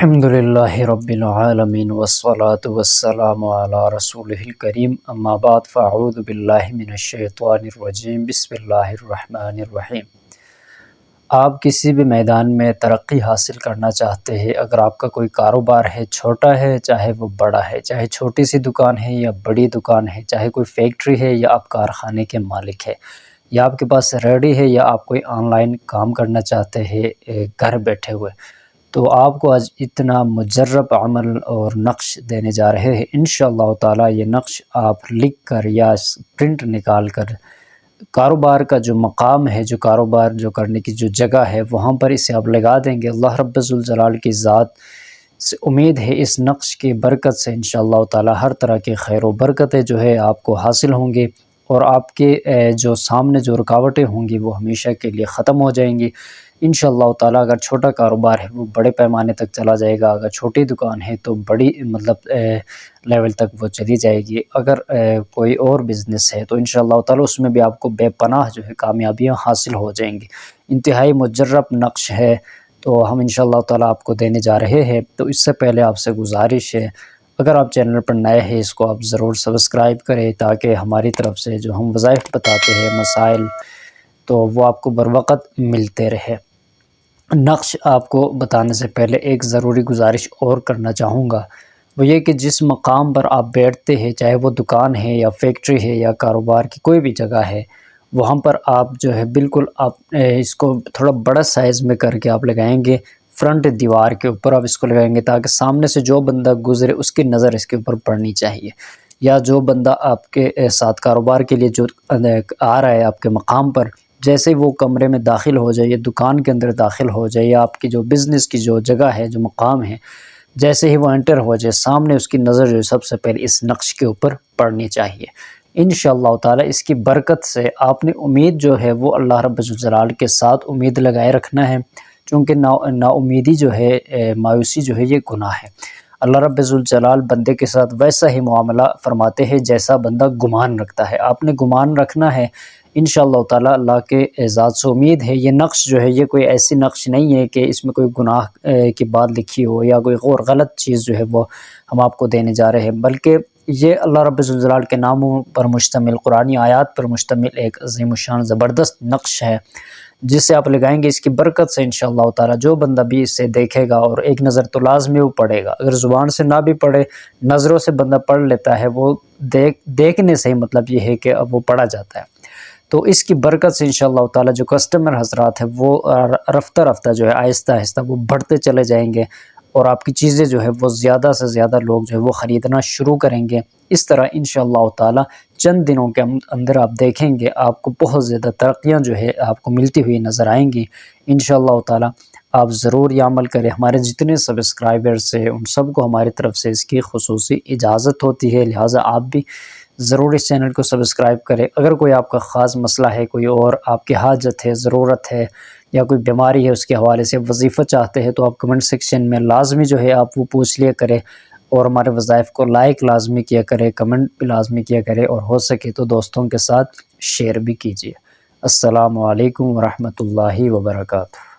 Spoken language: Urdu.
الحمدللہ رب العالمین والصلاة والسلام علی رسولہ الکریم، اما بعد فاعوذ باللہ من الشیطان الرجیم، بسم اللہ الرحمن الرحیم۔ آپ کسی بھی میدان میں ترقی حاصل کرنا چاہتے ہیں، اگر آپ کا کوئی کاروبار ہے، چھوٹا ہے چاہے وہ بڑا ہے، چاہے چھوٹی سی دکان ہے یا بڑی دکان ہے، چاہے کوئی فیکٹری ہے یا آپ کارخانے کے مالک ہے، یا آپ کے پاس ریڈی ہے، یا آپ کوئی آن لائن کام کرنا چاہتے ہیں گھر بیٹھے ہوئے، تو آپ کو آج اتنا مجرب عمل اور نقش دینے جا رہے ہیں۔ انشاءاللہ تعالی یہ نقش آپ لکھ کر یا پرنٹ نکال کر کاروبار کا جو مقام ہے، جو کاروبار جو کرنے کی جو جگہ ہے، وہاں پر اسے آپ لگا دیں گے۔ اللہ رب ذوالجلال کی ذات سے امید ہے اس نقش کی برکت سے انشاءاللہ تعالی ہر طرح کی خیر و برکتیں جو ہے آپ کو حاصل ہوں گی، اور آپ کے جو سامنے جو رکاوٹیں ہوں گی وہ ہمیشہ کے لیے ختم ہو جائیں گی انشاءاللہ تعالی۔ اگر چھوٹا کاروبار ہے وہ بڑے پیمانے تک چلا جائے گا، اگر چھوٹی دکان ہے تو بڑی لیول تک وہ چلی جائے گی، اگر کوئی اور بزنس ہے تو انشاءاللہ تعالی اس میں بھی آپ کو بے پناہ جو ہے کامیابیاں حاصل ہو جائیں گی۔ انتہائی مجرب نقش ہے، تو ہم انشاءاللہ تعالی آپ کو دینے جا رہے ہیں۔ تو اس سے پہلے آپ سے گزارش ہے، اگر آپ چینل پر نئے ہیں اس کو آپ ضرور سبسکرائب کریں، تاکہ ہماری طرف سے جو ہم وظائف بتاتے ہیں، مسائل، تو وہ آپ کو بروقت ملتے رہے۔ نقش آپ کو بتانے سے پہلے ایک ضروری گزارش اور کرنا چاہوں گا، وہ یہ کہ جس مقام پر آپ بیٹھتے ہیں، چاہے وہ دکان ہے یا فیکٹری ہے یا کاروبار کی کوئی بھی جگہ ہے، وہاں پر آپ جو ہے بالکل آپ اس کو تھوڑا بڑا سائز میں کر کے آپ لگائیں گے، فرنٹ دیوار کے اوپر آپ اس کو لگائیں گے، تاکہ سامنے سے جو بندہ گزرے اس کی نظر اس کے اوپر پڑنی چاہیے، یا جو بندہ آپ کے ساتھ کاروبار کے لیے جو آ رہا ہے آپ کے مقام پر، جیسے وہ کمرے میں داخل ہو جائے، دکان کے اندر داخل ہو جائے، یا آپ کی جو بزنس کی جو جگہ ہے، جو مقام ہے، جیسے ہی وہ انٹر ہو جائے، سامنے اس کی نظر جو ہے سب سے پہلے اس نقش کے اوپر پڑنی چاہیے۔ انشاءاللہ تعالی اس کی برکت سے آپ نے امید جو ہے وہ اللہ رب الجلال کے ساتھ امید لگائے رکھنا ہے، چونکہ نا امیدی جو ہے، مایوسی جو ہے، یہ گناہ ہے۔ اللہ رب الجلال بندے کے ساتھ ویسا ہی معاملہ فرماتے ہیں جیسا بندہ گمان رکھتا ہے۔ آپ نے گمان رکھنا ہے انشاءاللہ تعالی، اللہ کے ذات سے امید ہے۔ یہ نقش جو ہے یہ کوئی ایسی نقش نہیں ہے کہ اس میں کوئی گناہ کی بات لکھی ہو یا کوئی اور غلط چیز جو ہے وہ ہم آپ کو دینے جا رہے ہیں، بلکہ یہ اللہ رب الجلال کے ناموں پر مشتمل، قرآنی آیات پر مشتمل ایک عظیم الشان زبردست نقش ہے، جسے آپ لگائیں گے۔ اس کی برکت سے انشاءاللہ تعالی جو بندہ بھی اسے دیکھے گا، اور ایک نظر تو لازمی وہ پڑے گا، اگر زبان سے نہ بھی پڑھے، نظروں سے بندہ پڑھ لیتا ہے، وہ دیکھنے سے ہی مطلب یہ ہے کہ اب وہ پڑھا جاتا ہے۔ تو اس کی برکت سے انشاءاللہ تعالی جو کسٹمر حضرات ہیں وہ رفتہ رفتہ جو ہے آہستہ آہستہ وہ بڑھتے چلے جائیں گے، اور آپ کی چیزیں جو ہے وہ زیادہ سے زیادہ لوگ جو ہے وہ خریدنا شروع کریں گے۔ اس طرح انشاءاللہ تعالی چند دنوں کے اندر آپ دیکھیں گے آپ کو بہت زیادہ ترقیاں جو ہے آپ کو ملتی ہوئی نظر آئیں گی انشاءاللہ تعالی۔ آپ ضرور یہ عمل کریں۔ ہمارے جتنے سبسکرائبرز ہیں ان سب کو ہماری طرف سے اس کی خصوصی اجازت ہوتی ہے، لہٰذا آپ بھی ضرور اس چینل کو سبسکرائب کریں۔ اگر کوئی آپ کا خاص مسئلہ ہے، کوئی اور آپ کی حاجت ہے، ضرورت ہے، یا کوئی بیماری ہے، اس کے حوالے سے وظیفہ چاہتے ہیں، تو آپ کمنٹ سیکشن میں لازمی جو ہے آپ وہ پوچھ لیا کریں، اور ہمارے وظائف کو لائک لازمی کیا کرے، کمنٹ بھی لازمی کیا کرے، اور ہو سکے تو دوستوں کے ساتھ شیئر بھی کیجیے۔ السلام علیکم ورحمۃ اللہ وبرکاتہ۔